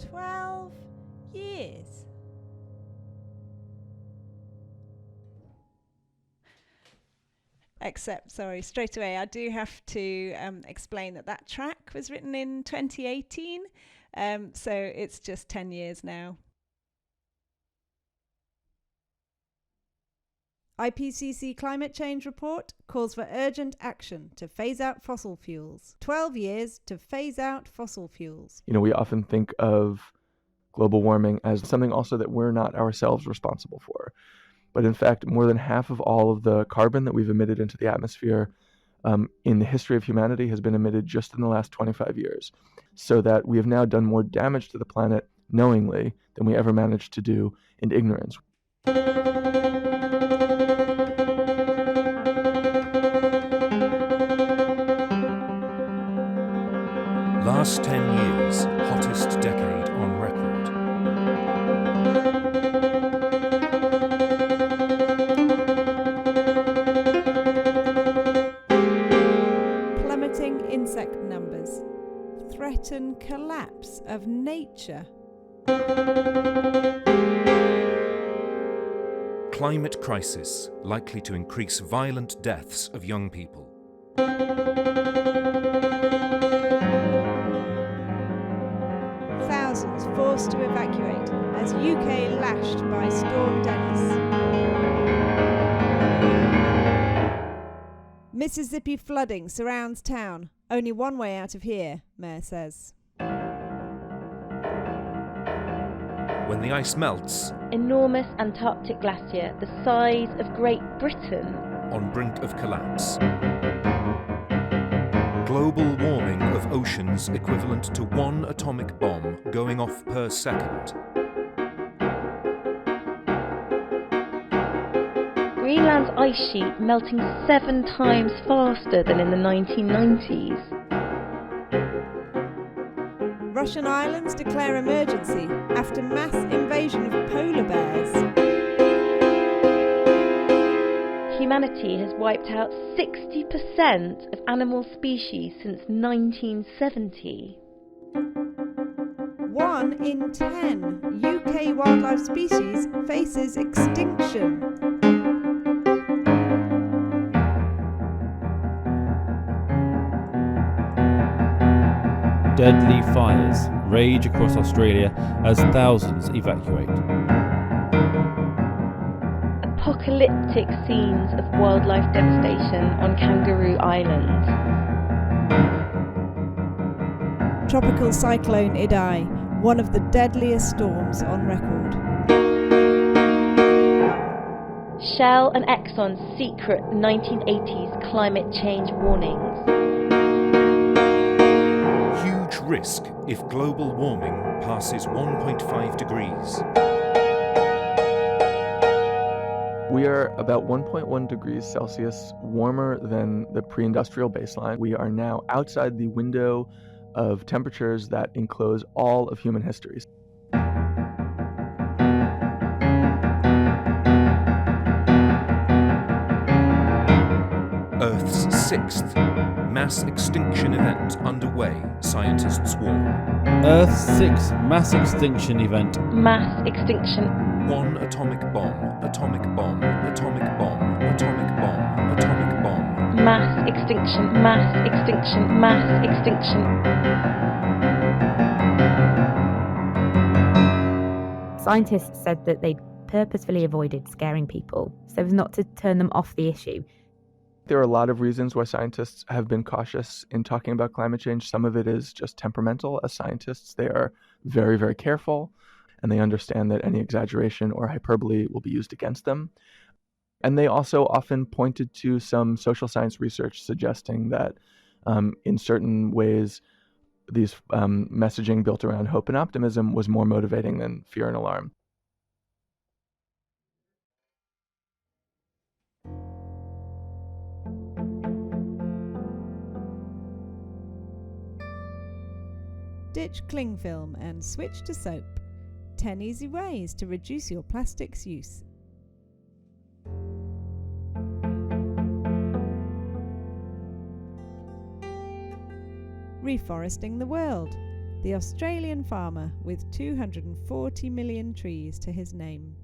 12 years. Except, sorry, straight away, I do have to explain that track was written in 2018, so it's just 10 years now. IPCC climate change report calls for urgent action to phase out fossil fuels. 12 years to phase out fossil fuels. You know, we often think of global warming as something also that we're not ourselves responsible for. But in fact, more than half of all of the carbon that we've emitted into the atmosphere in the history of humanity has been emitted just in the last 25 years. So that we have now done more damage to the planet knowingly than we ever managed to do in ignorance. Last 10 years, hottest decade on record. Plummeting insect numbers threaten collapse of nature. Climate crisis likely to increase violent deaths of young people. Thousands forced to evacuate as UK lashed by Storm Dennis. Mississippi flooding surrounds town. Only one way out of here, Mayor says. When the ice melts, enormous Antarctic glacier the size of Great Britain on brink of collapse. Global warming of oceans equivalent to 1 atomic bomb going off per second. Greenland's ice sheet melting 7 times faster than in the 1990s. Russian islands declare emergency after mass invasion of polar bears. Humanity has wiped out 60% of animal species since 1970. 1 in 10 UK wildlife species faces extinction. Deadly fires rage across Australia as thousands evacuate. Apocalyptic scenes of wildlife devastation on Kangaroo Island. Tropical cyclone Idai, one of the deadliest storms on record. Shell and Exxon's secret 1980s climate change warnings. Huge risk if global warming passes 1.5 degrees. We are about 1.1 degrees Celsius warmer than the pre-industrial baseline. We are now outside the window of temperatures that enclose all of human history. Earth's 6th mass extinction event underway, scientists warn. Earth's 6th mass extinction event. Mass extinction. 1 atomic bomb, atomic bomb, atomic bomb, atomic bomb, atomic bomb. Mass extinction, mass extinction, mass extinction. Scientists said that they'd purposefully avoided scaring people so as not to turn them off the issue. There are a lot of reasons why scientists have been cautious in talking about climate change. Some of it is just temperamental. As scientists, they are very, very careful, and they understand that any exaggeration or hyperbole will be used against them. And they also often pointed to some social science research suggesting that in certain ways, these messaging built around hope and optimism was more motivating than fear and alarm. Ditch cling film and switch to soap. 10 easy ways to reduce your plastics use. Reforesting the world. the Australian farmer with 240 million trees to his name.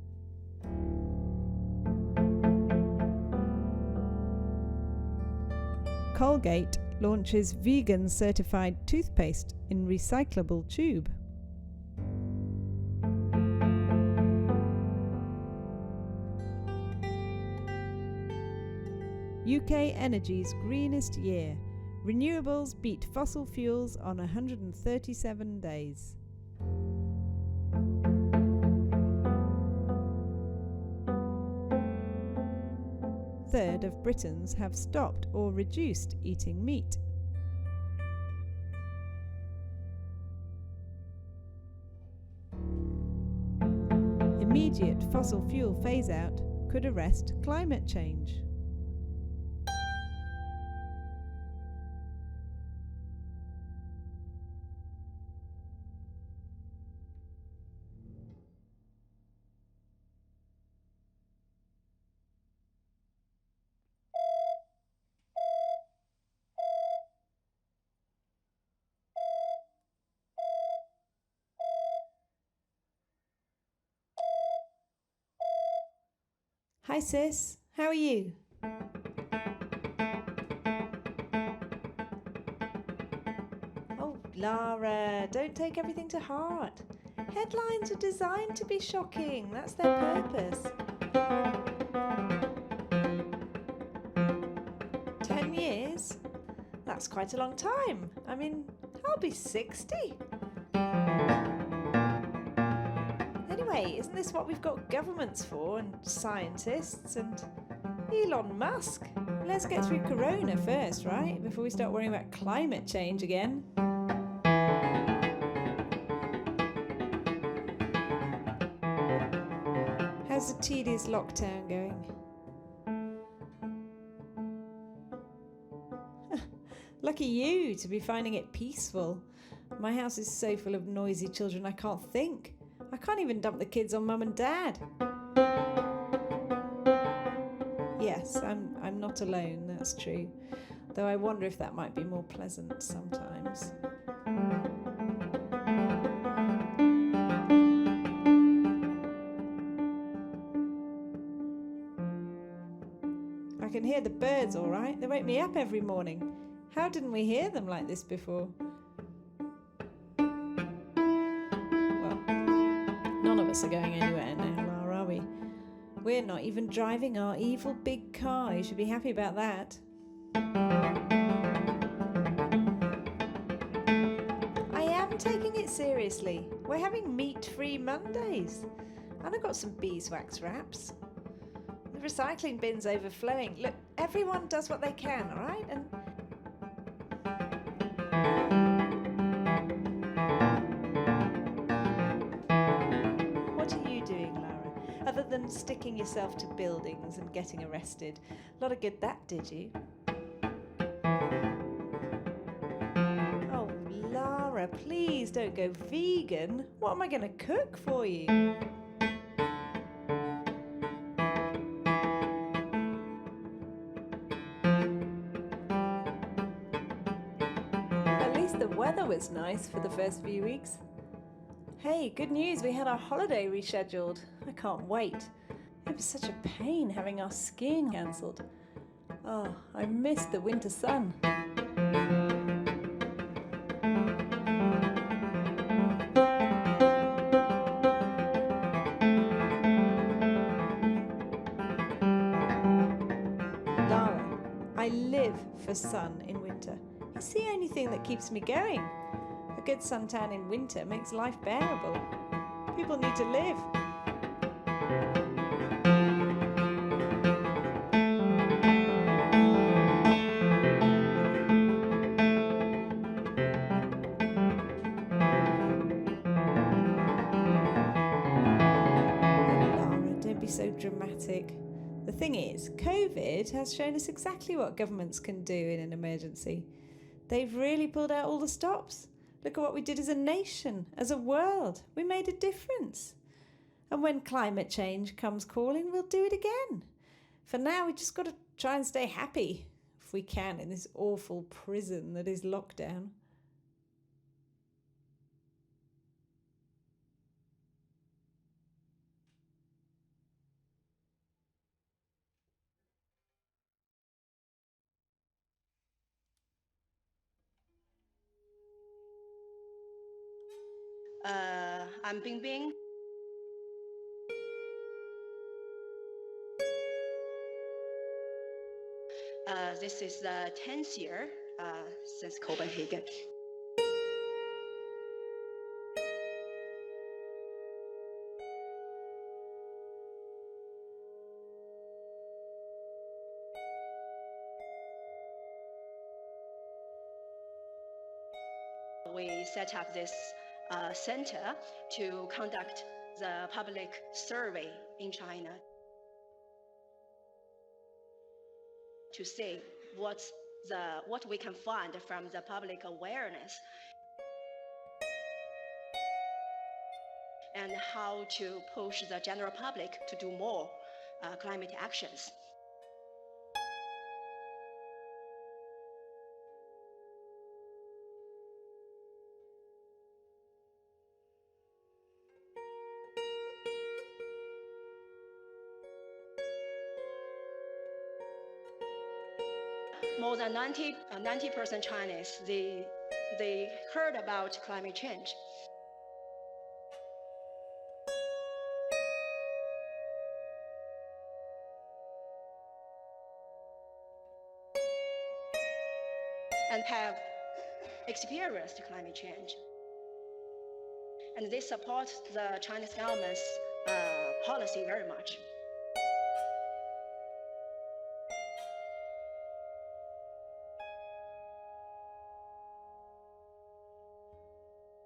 Colgate launches vegan certified toothpaste in recyclable tube. UK Energy's greenest year. Renewables beat fossil fuels on 137 days. Third of Britons have stopped or reduced eating meat. Immediate fossil fuel phase-out could arrest climate change. Hi sis, how are you? Oh, Lara, don't take everything to heart. Headlines are designed to be shocking. That's their purpose. 10 years? That's quite a long time. I mean, I'll be 60. Anyway, isn't this what we've got governments for, and scientists, and Elon Musk? Let's get through Corona first, right? Before we start worrying about climate change again. How's the tedious lockdown going? Lucky you to be finding it peaceful. My house is so full of noisy children I can't think. I can't even dump the kids on Mum and Dad. Yes, I'm not alone, that's true. Though I wonder if that might be more pleasant sometimes. I can hear the birds all right. They wake me up every morning. How didn't we hear them like this before? None of us are going anywhere now, Lara, are we? We're not even driving our evil big car. You should be happy about that. I am taking it seriously. We're having meat-free Mondays. And I've got some beeswax wraps. The recycling bin's overflowing. Look, everyone does what they can, all right? And other than sticking yourself to buildings and getting arrested. A lot of good that did you. Oh, Lara, please don't go vegan. What am I going to cook for you? At least the weather was nice for the first few weeks. Hey, good news, we had our holiday rescheduled. I can't wait. It was such a pain having our skiing cancelled. Oh, I missed the winter sun. Lara, I live for sun in winter. It's the only thing that keeps me going. A good suntan in winter makes life bearable. People need to live. Lara, don't be so dramatic. The thing is, COVID has shown us exactly what governments can do in an emergency. They've really pulled out all the stops. Look at what we did as a nation, as a world. We made a difference. And when climate change comes calling, we'll do it again. For now, we just got to try and stay happy, if we can, in this awful prison that is lockdown. I'm Bingbing. This is the 10th year since Copenhagen. We set up this center to conduct the public survey in China to see what we can find from the public awareness and how to push the general public to do more climate actions. More than 90% Chinese, they heard about climate change. And have experienced climate change. And they support the Chinese government's policy very much.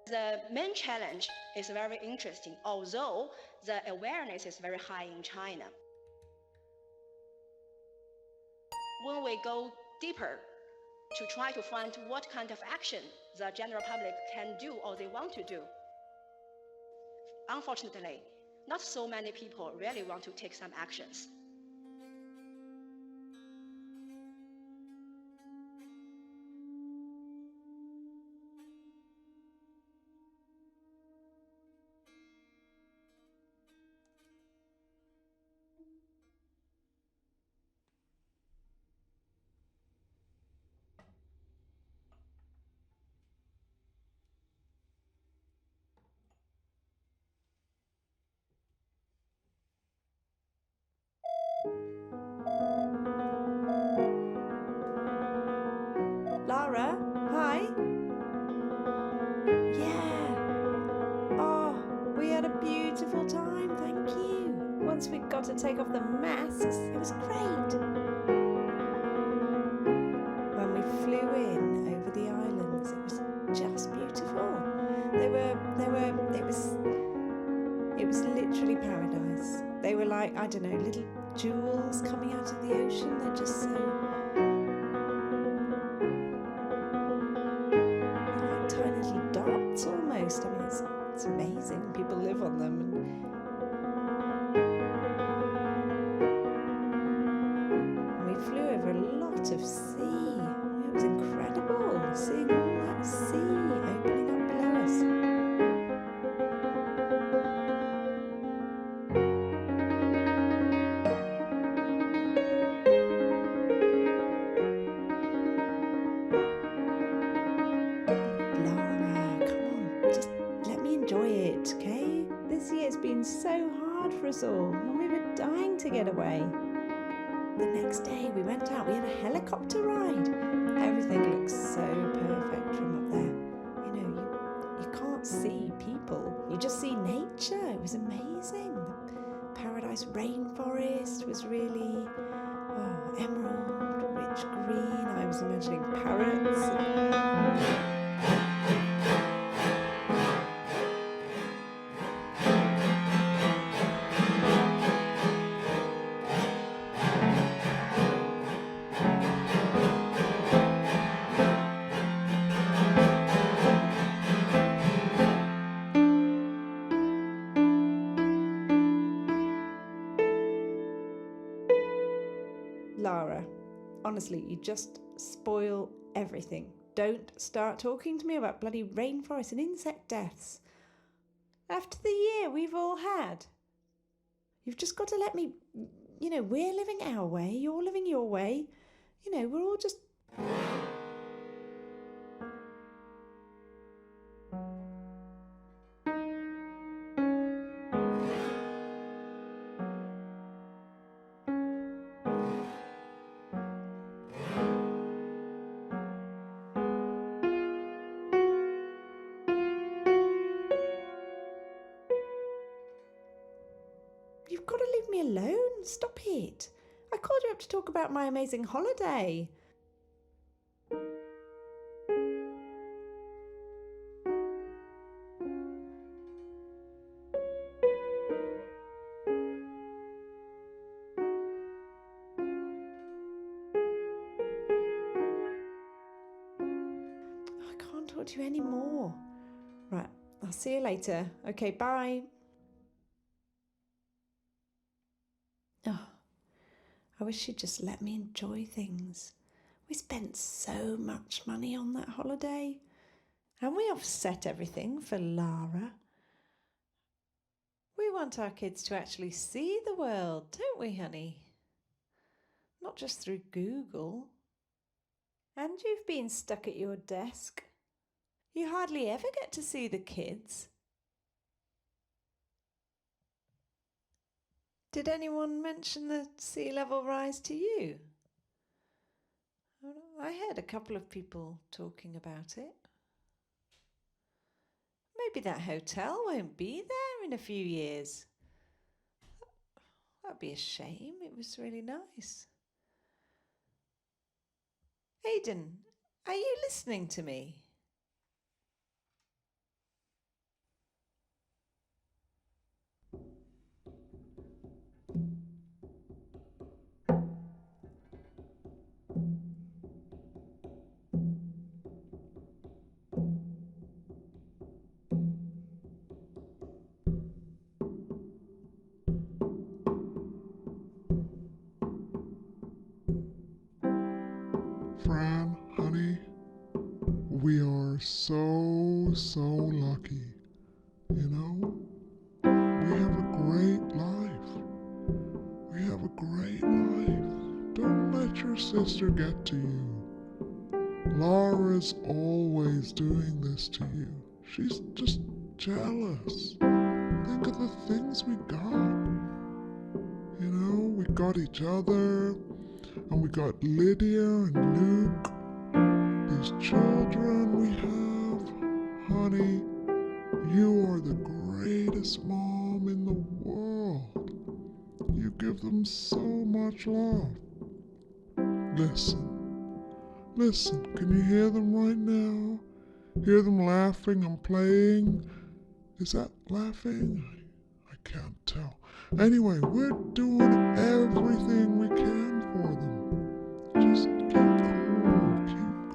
The main challenge is very interesting, although the awareness is very high in China. When we go deeper to try to find what kind of action the general public can do or they want to do, unfortunately, not so many people really want to take some actions. Lara, hi. Yeah. Oh, we had a beautiful time, thank you. Once we got to take off the masks, it was great. When we flew in over the islands, it was just beautiful. It was literally paradise. They were like, I don't know, little jewels coming out of the ocean. They're just so almost. I mean, it's amazing. People live on them. And we flew over a lot of sea. It was incredible seeing all that sea opening up below us. So hard for us all, and we were dying to get away. The next day we went out, we had a helicopter ride. Everything looks so perfect from up there. You know, you can't see people, you just see nature. It was amazing. The paradise rainforest was really emerald, rich green. I was imagining parrots. Lara, honestly, you just spoil everything. Don't start talking to me about bloody rainforests and insect deaths. After the year we've all had. You've just got to let me, we're living our way, you're living your way. We're all just... you've got to leave me alone. Stop it. I called you up to talk about my amazing holiday. I can't talk to you anymore. Right, I'll see you later. Okay, bye. Oh, I wish she'd just let me enjoy things. We spent so much money on that holiday, and we offset everything for Lara. We want our kids to actually see the world, don't we, honey? Not just through Google. And you've been stuck at your desk. You hardly ever get to see the kids. Did anyone mention the sea level rise to you? I heard a couple of people talking about it. Maybe that hotel won't be there in a few years. That'd be a shame. It was really nice. Aidan, are you listening to me? Fran, honey, we are so lucky, you know? We have a great life. We have a great life. Don't let your sister get to you. Laura's always doing this to you. She's just jealous. Think of the things we got. You know, we got each other. And we got Lydia and Luke, these children we have. Honey, you are the greatest mom in the world. You give them so much love. Listen, can you hear them right now? Hear them laughing and playing? Is that laughing? I can't tell. Anyway, we're doing everything we can for them. Just keep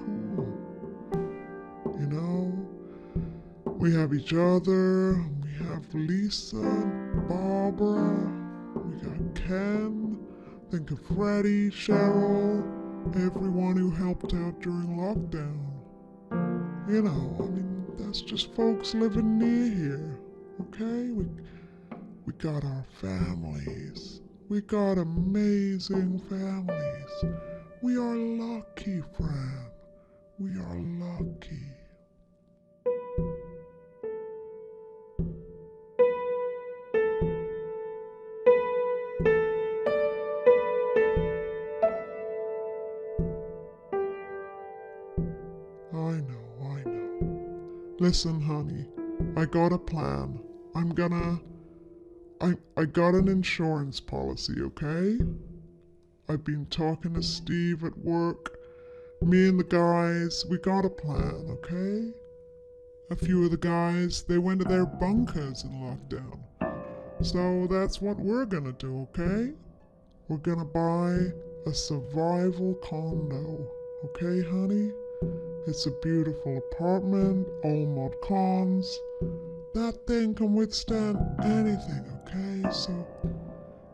cool. You know, we have each other, we have Lisa, Barbara, we got Ken, think of Freddie, Cheryl, everyone who helped out during lockdown. You know, I mean, that's just folks living near here, okay? We got our families. We got amazing families. We are lucky, Fran. We are lucky. I know. Listen, honey, I got a plan. I got an insurance policy, okay? I've been talking to Steve at work. Me and the guys, we got a plan, okay? A few of the guys, they went to their bunkers in lockdown. So that's what we're gonna do, okay? We're gonna buy a survival condo, okay, honey? It's a beautiful apartment, all mod cons. That thing can withstand anything, okay? So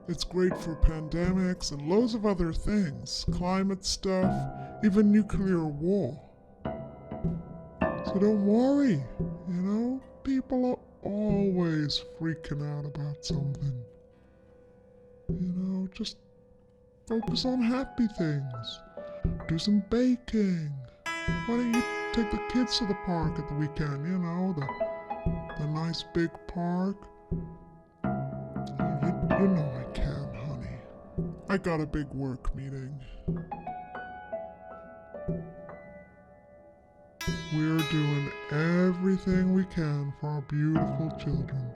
it's great for pandemics and loads of other things, climate stuff, even nuclear war. So don't worry, you know? People are always freaking out about something. You know, just focus on happy things. Do some baking. Why don't you take the kids to the park at the weekend, you know, the nice big park? You know I can, honey. I got a big work meeting. We're doing everything we can for our beautiful children.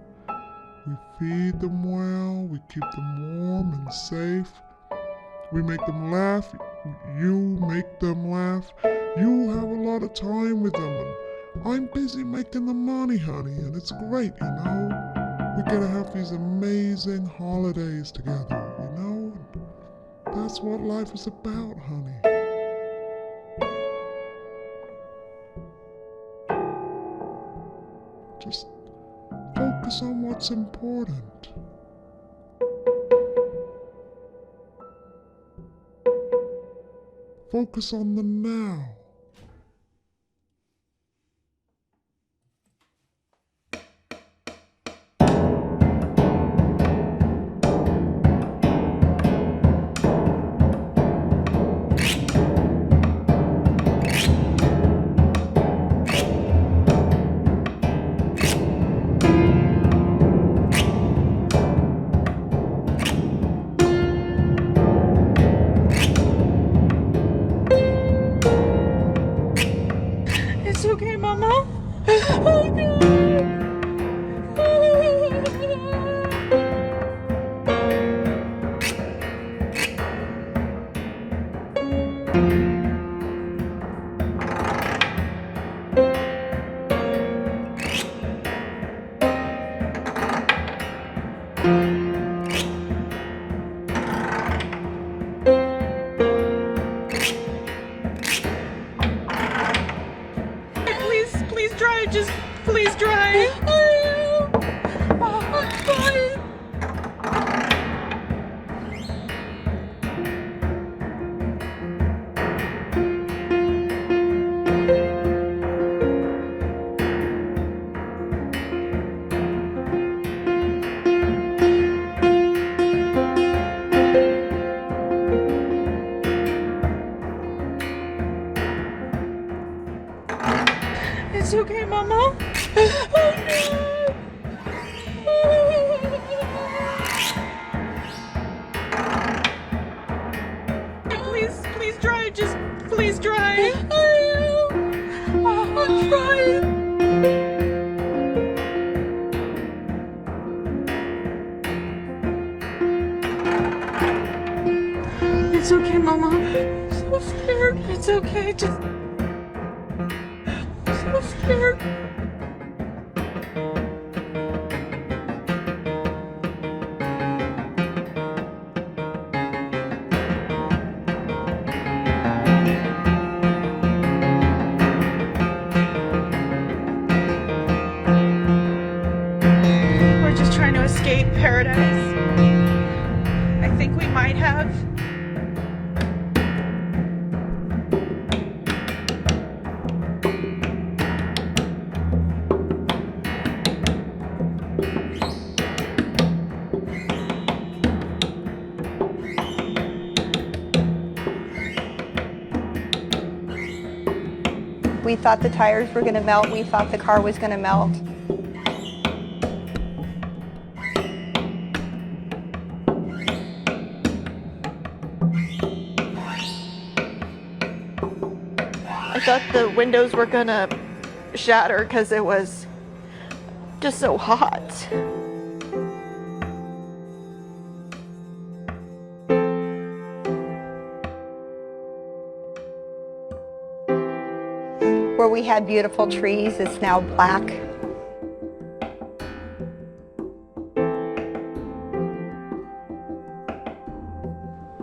We feed them well, we keep them warm and safe. We make them laugh, you make them laugh. You have a lot of time with them, and I'm busy making the money, honey, and it's great, you know? We gotta have these amazing holidays together, you know? And that's what life is about, honey. Just focus on what's important. Focus on the now. It's okay, Mama. Please dry. Just please dry. I'm trying. It's okay, Mama. I'm so scared. It's okay. Just. I'm so scared. We're just trying to escape paradise. I think we might have. We thought the tires were going to melt. We thought the car was going to melt. I thought the windows were going to shatter because it was just so hot. Where we had beautiful trees, it's now black.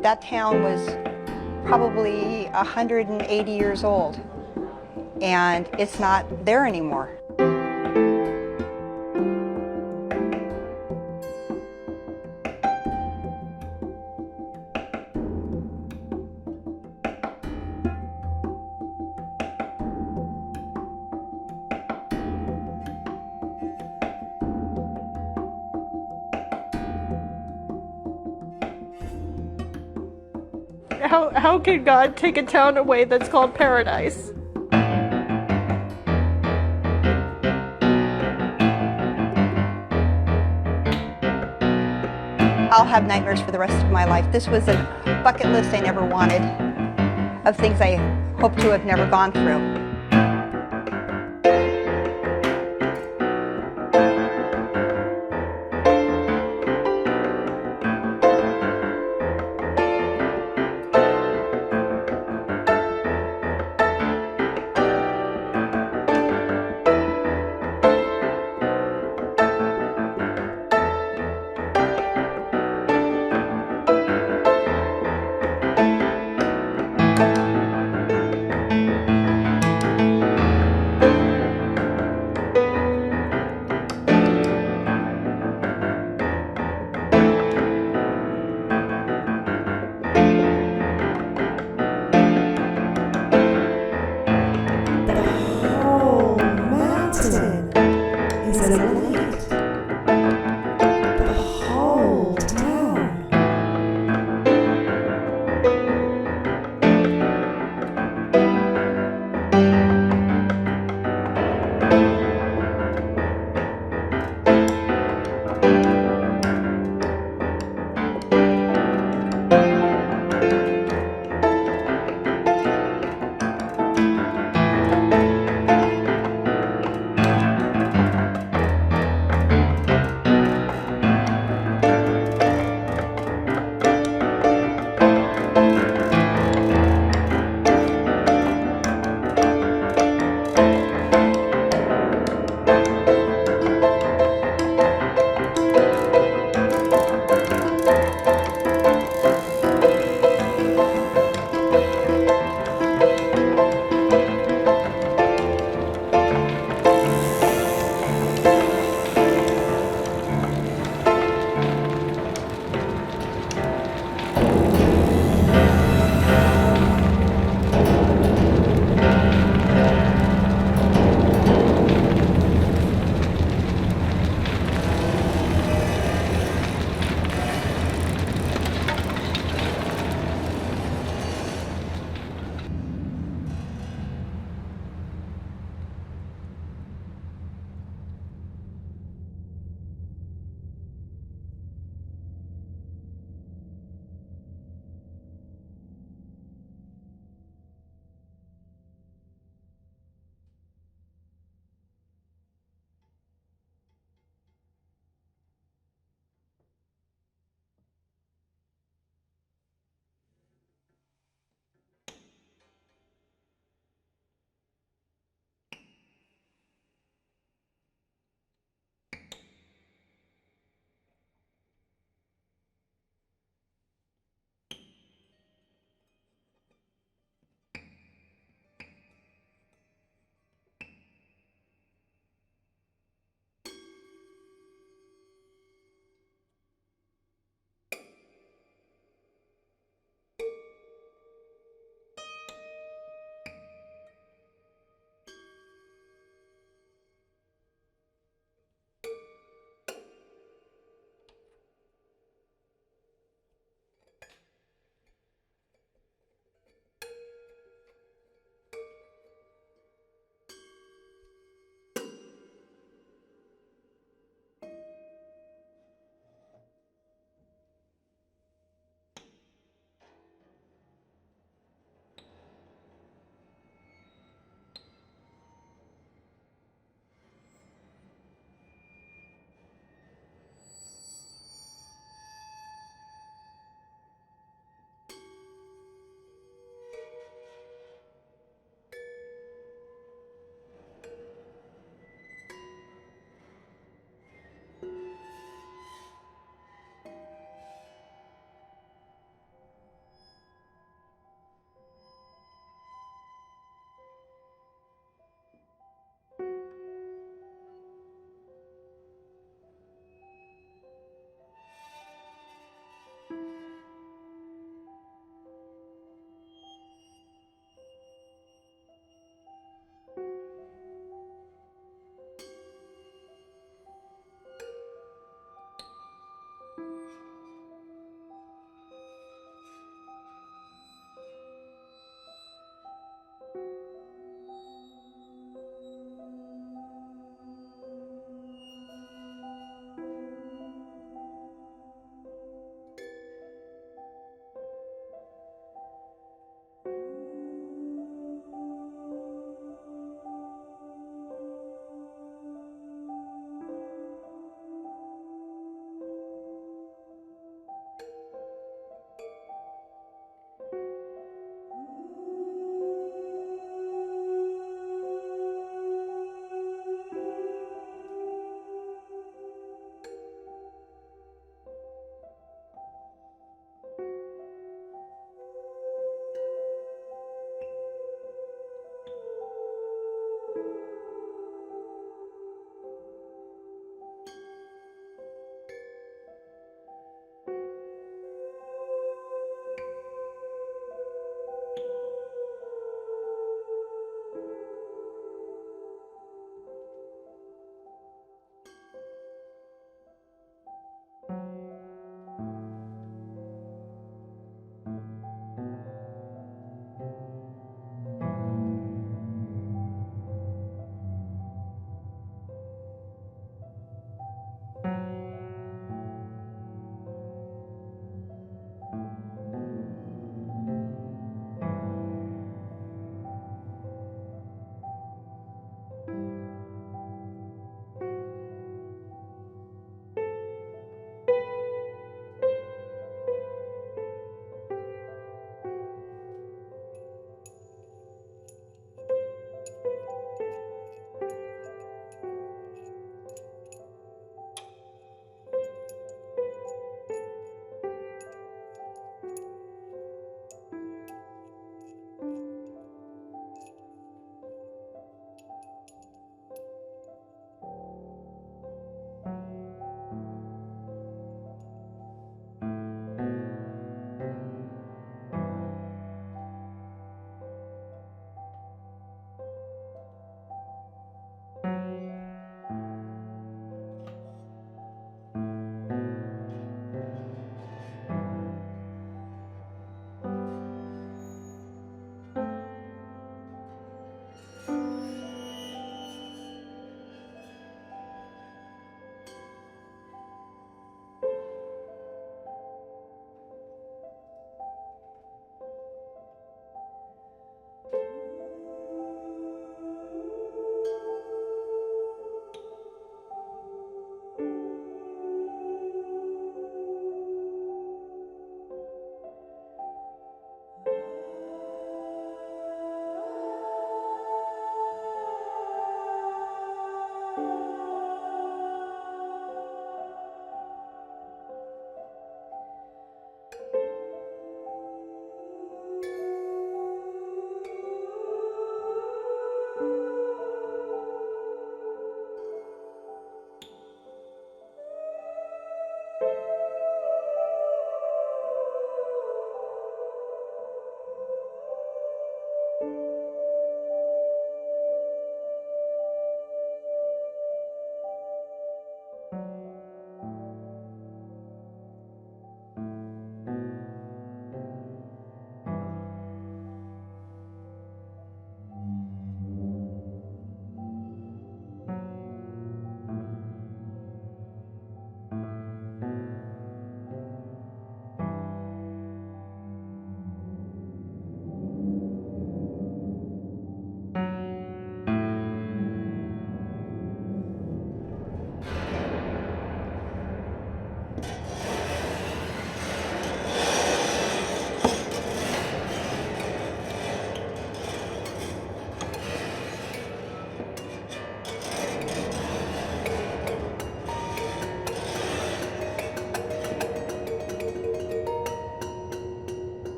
That town was probably 180 years old, and it's not there anymore. How can God take a town away that's called paradise? I'll have nightmares for the rest of my life. This was a bucket list I never wanted, of things I hope to have never gone through.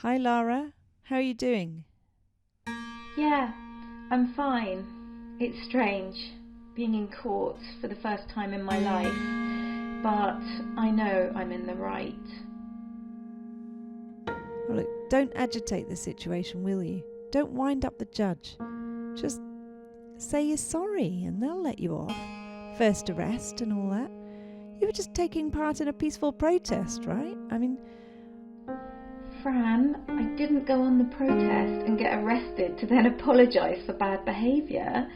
Hi Lara, how are you doing? Yeah, I'm fine. It's strange, being in court for the first time in my life, but I know I'm in the right. Oh, look, don't agitate the situation, will you? Don't wind up the judge. Just say you're sorry and they'll let you off. First arrest and all that. You were just taking part in a peaceful protest, right? I mean... Fran, I didn't go on the protest and get arrested to then apologise for bad behaviour.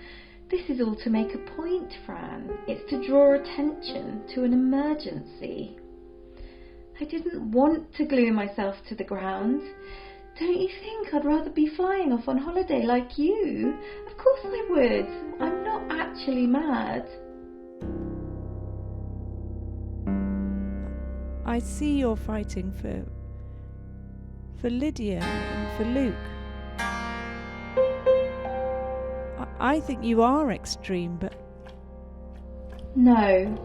This is all to make a point, Fran. It's to draw attention to an emergency. I didn't want to glue myself to the ground. Don't you think I'd rather be flying off on holiday like you? Of course I would. I'm not actually mad. I see you're fighting for Lydia and for Luke. I think you are extreme, but... No,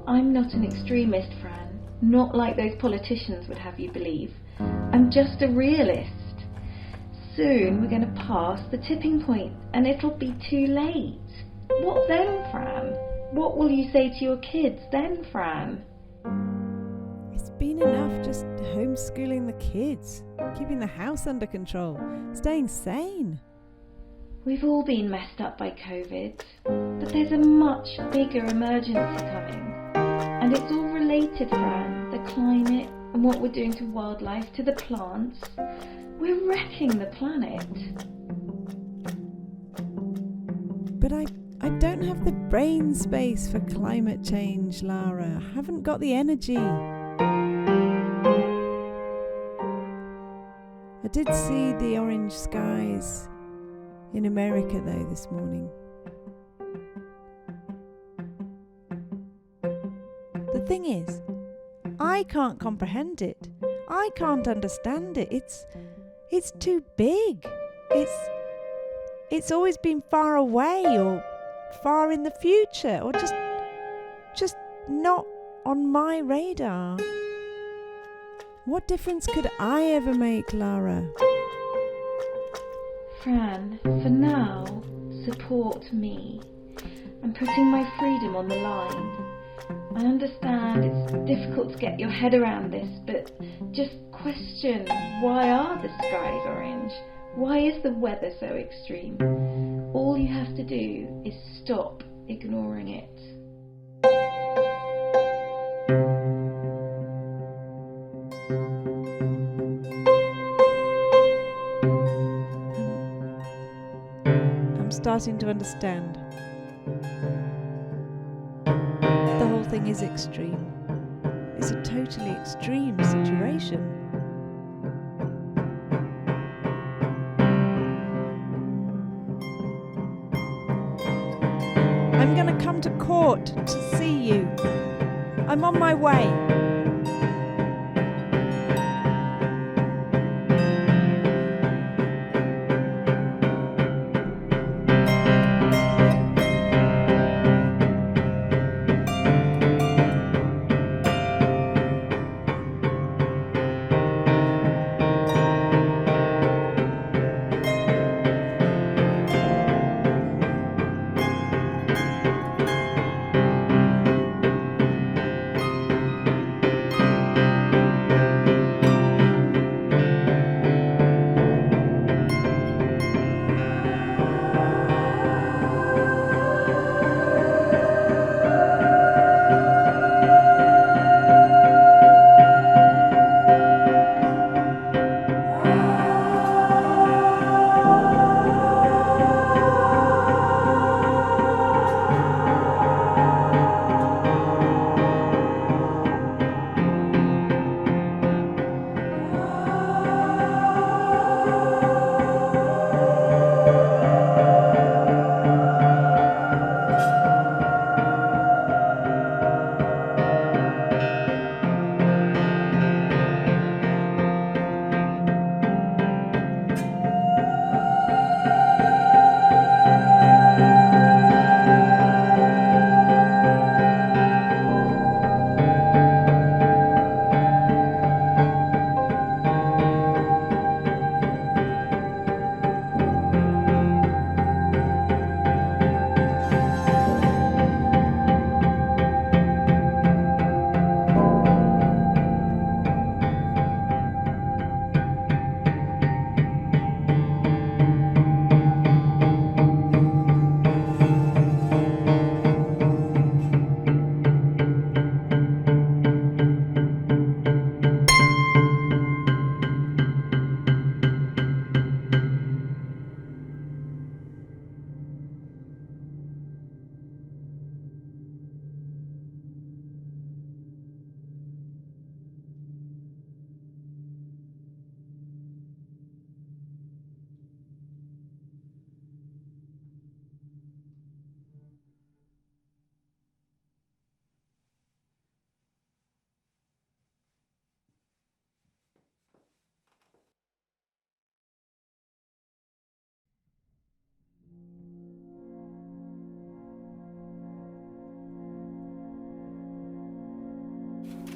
I'm not an extremist, Fran. Not like those politicians would have you believe. I'm just a realist. Soon we're going to pass the tipping point and it'll be too late. What then, Fran? What will you say to your kids then, Fran? It's been enough just homeschooling the kids, keeping the house under control, staying sane. We've all been messed up by COVID, but there's a much bigger emergency coming. And it's all related, Fran. The climate and what we're doing to wildlife, to the plants. We're wrecking the planet. But I don't have the brain space for climate change, Lara. I haven't got the energy. I did see the orange skies in America though this morning. The thing is, I can't comprehend it. I can't understand it. It's too big. It's always been far away or far in the future or just not on my radar. What difference could I ever make, Lara? Fran, for now, support me. I'm putting my freedom on the line. I understand it's difficult to get your head around this, but just question, why are the skies orange? Why is the weather so extreme? All you have to do is stop ignoring it. I'm starting to understand. The whole thing is extreme. It's a totally extreme situation. I'm going to come to court to see you. I'm on my way.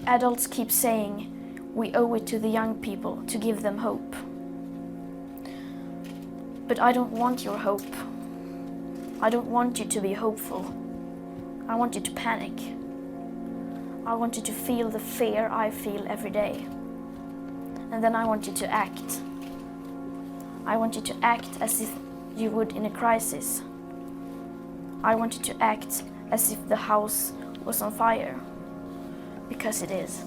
Adults keep saying we owe it to the young people to give them hope. But I don't want your hope. I don't want you to be hopeful. I want you to panic. I want you to feel the fear I feel every day. And then I want you to act. I want you to act as if you would in a crisis. I want you to act as if the house was on fire. Because it is.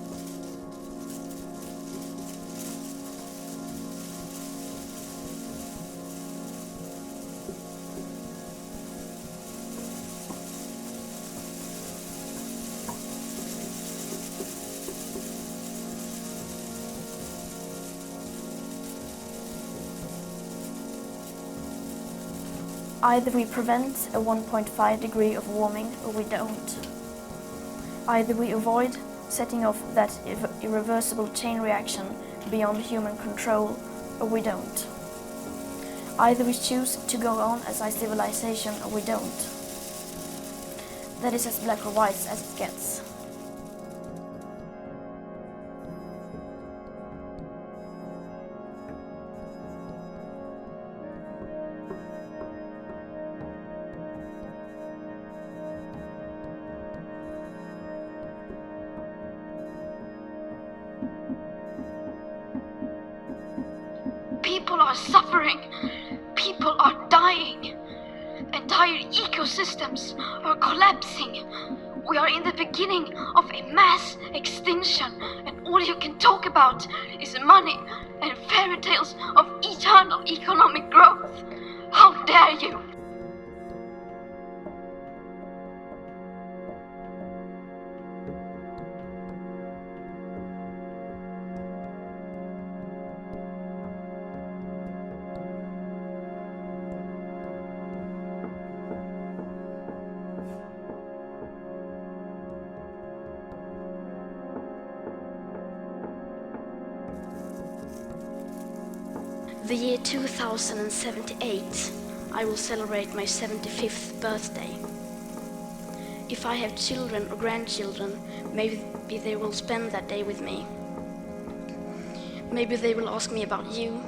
Either we prevent a 1.5 degree of warming or we don't. Either we avoid setting off that irreversible chain reaction beyond human control or we don't. Either we choose to go on as a civilization or we don't. That is as black or white as it gets. People are suffering. People are dying. Entire ecosystems are collapsing. We are in the beginning of a mass extinction, and all you can talk about is money and fairy tales of eternal economic growth. How dare you! The year 2078, I will celebrate my 75th birthday. If I have children or grandchildren, maybe they will spend that day with me. Maybe they will ask me about you,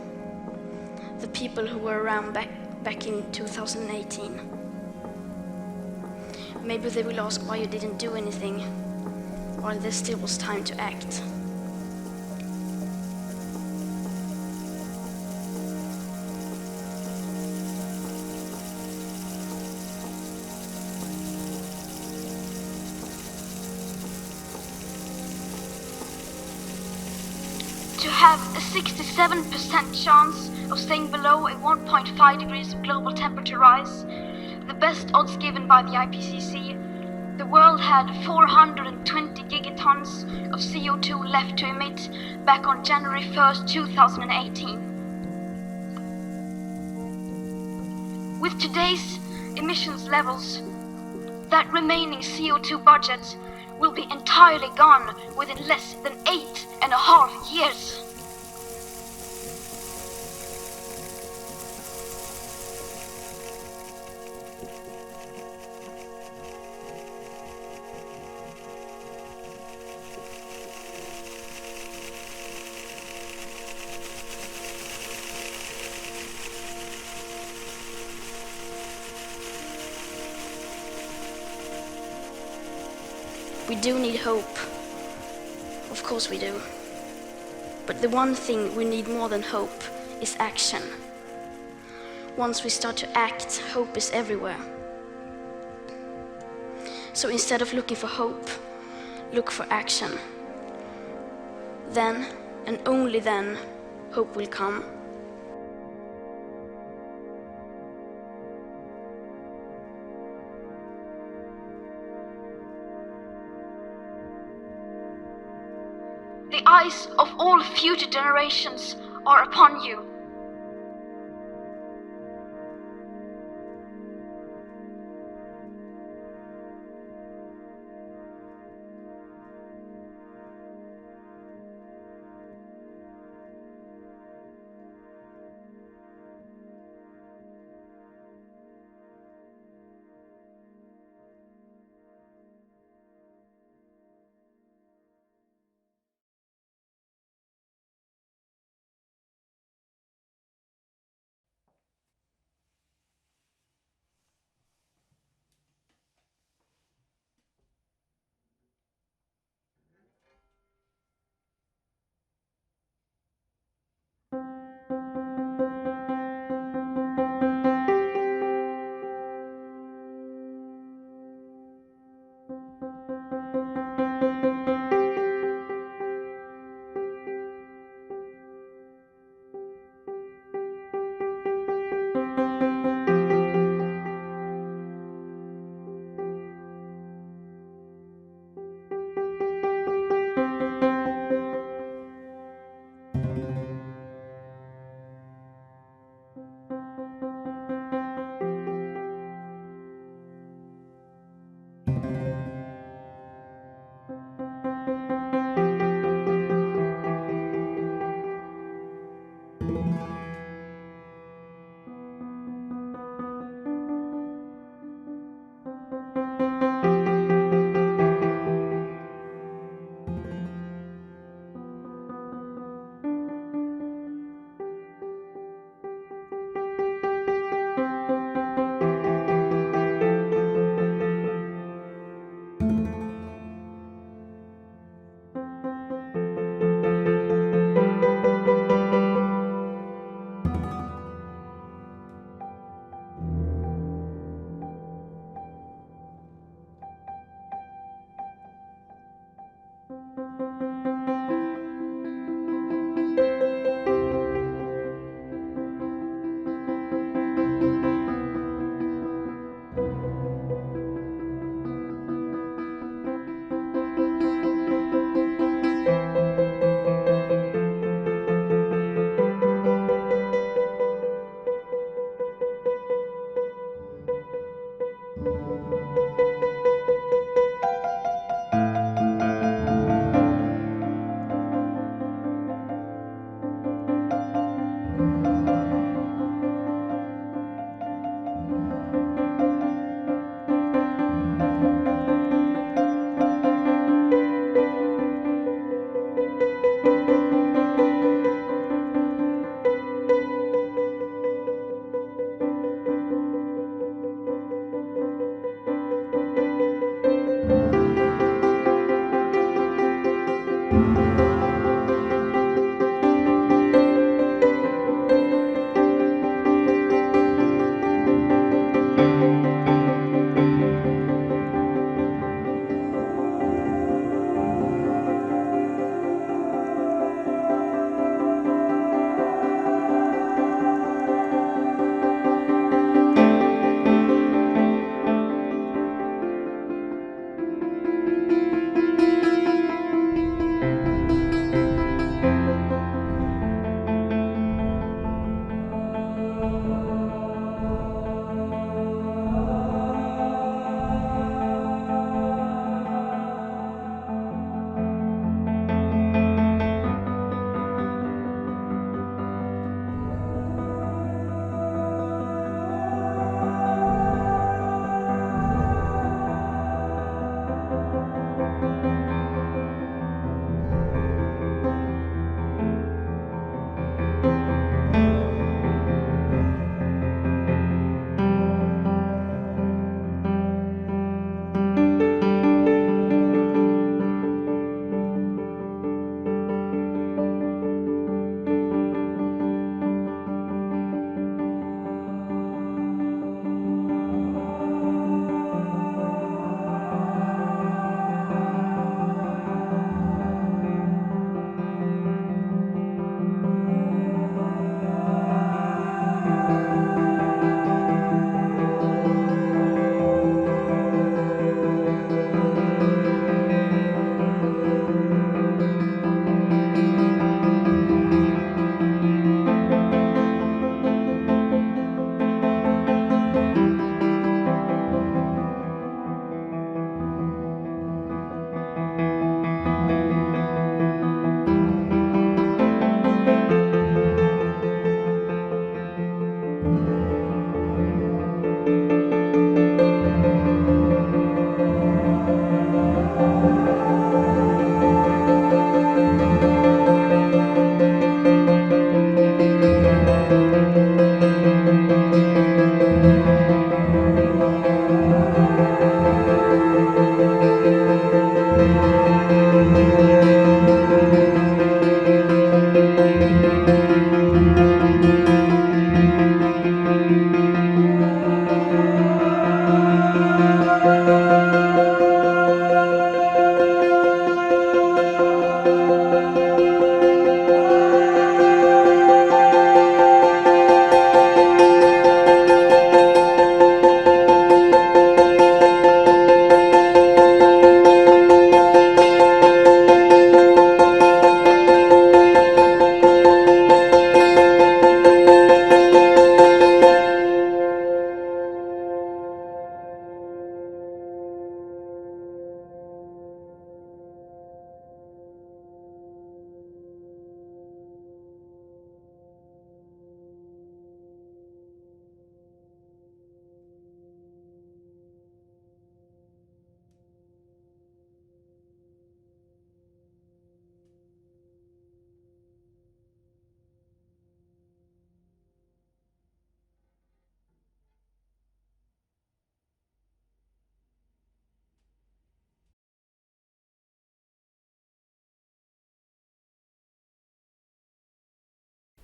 the people who were around back in 2018. Maybe they will ask why you didn't do anything, while there still was time to act. To have a 67% chance of staying below a 1.5 degrees of global temperature rise, the best odds given by the IPCC, the world had 420 gigatons of CO2 left to emit back on January 1st, 2018. With today's emissions levels, that remaining CO2 budget will be entirely gone within less than 8.5 years. We do need hope. Of course we do. But the one thing we need more than hope is action. Once we start to act, hope is everywhere. So instead of looking for hope, look for action. Then, and only then, hope will come. The eyes of all future generations are upon you.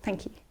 Thank you.